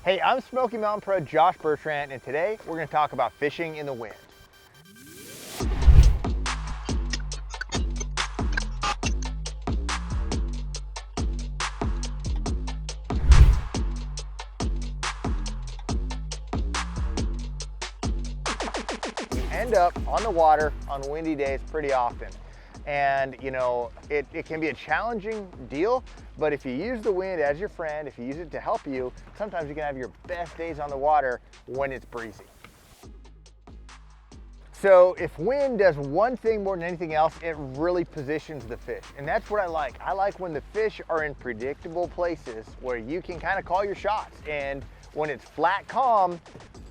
Hey, I'm Smoky Mountain Pro Josh Bertrand, and today we're going to talk about fishing in the wind. You end up on the water on windy days pretty often. And you know, it can be a challenging deal, but if you use the wind as your friend, if you use it to help you, sometimes you can have your best days on the water when it's breezy. So if wind does one thing more than anything else, it really positions the fish. And that's what I like. I like when the fish are in predictable places where you can kind of call your shots. And when it's flat calm,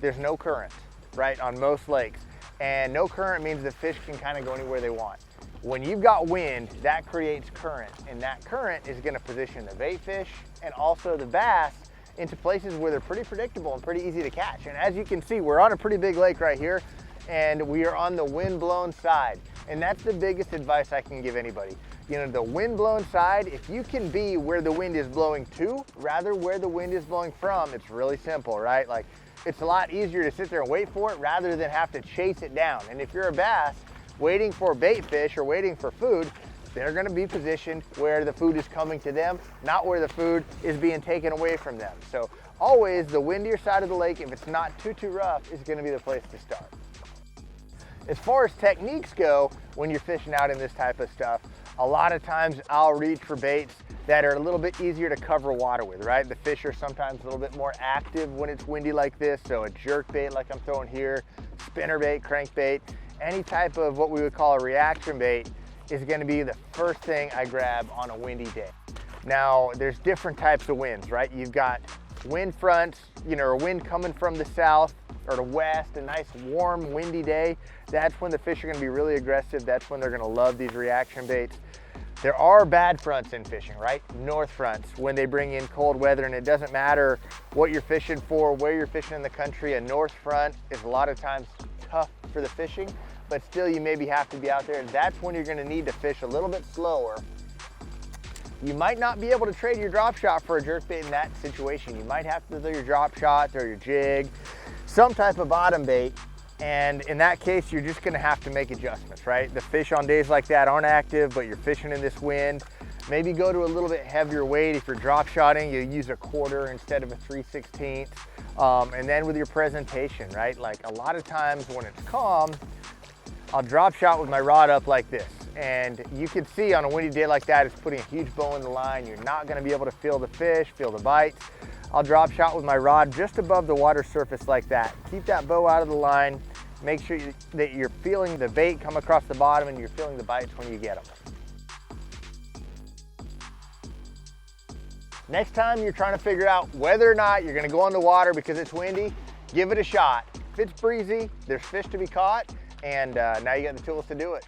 there's no current, right, on most lakes. And no current means the fish can kind of go anywhere they want. When you've got wind, that creates current, and that current is going to position the bait fish and also the bass into places where they're pretty predictable and pretty easy to catch. And as you can see, we're on a pretty big lake right here, and we are on the wind-blown side. And that's the biggest advice I can give anybody. You know, the wind-blown side, if you can be where the wind is blowing to, rather where the wind is blowing from, it's really simple, right? Like, it's a lot easier to sit there and wait for it rather than have to chase it down. And if you're a bass, waiting for bait fish or waiting for food, they're going to be positioned where the food is coming to them, not where the food is being taken away from them. So always the windier side of the lake, if it's not too rough, is going to be the place to start. As far as techniques go, when you're fishing out in this type of stuff, a lot of times I'll reach for baits that are a little bit easier to cover water with, right? The fish are sometimes a little bit more active when it's windy like this, so a jerk bait like I'm throwing here, spinner bait, crankbait, any type of what we would call a reaction bait is going to be the first thing I grab on a windy day. Now, there's different types of winds, right? You've got wind fronts, you know, or wind coming from the south or the west, a nice warm windy day. That's when the fish are going to be really aggressive. That's when they're going to love these reaction baits. There are bad fronts in fishing, right? North fronts, when they bring in cold weather, and it doesn't matter what you're fishing for, where you're fishing in the country, a north front is a lot of times tough for the fishing, but still you maybe have to be out there, and that's when you're going to need to fish a little bit slower. You might not be able to trade your drop shot for a jerkbait in that situation. You might have to throw your drop shot, throw your jig, some type of bottom bait, and in that case you're just going to have to make adjustments, right? The fish on days like that aren't active, but you're fishing in this wind. Maybe go to a little bit heavier weight. If you're drop shotting, you use a quarter instead of a 3/16. And then with your presentation, right? Like a lot of times when it's calm, I'll drop shot with my rod up like this. And you can see on a windy day like that, it's putting a huge bow in the line. You're not gonna be able to feel the fish, feel the bites. I'll drop shot with my rod just above the water surface like that. Keep that bow out of the line. Make sure that you're feeling the bait come across the bottom and you're feeling the bites when you get them. Next time you're trying to figure out whether or not you're gonna go on the water because it's windy, give it a shot. If it's breezy, there's fish to be caught, and now you got the tools to do it.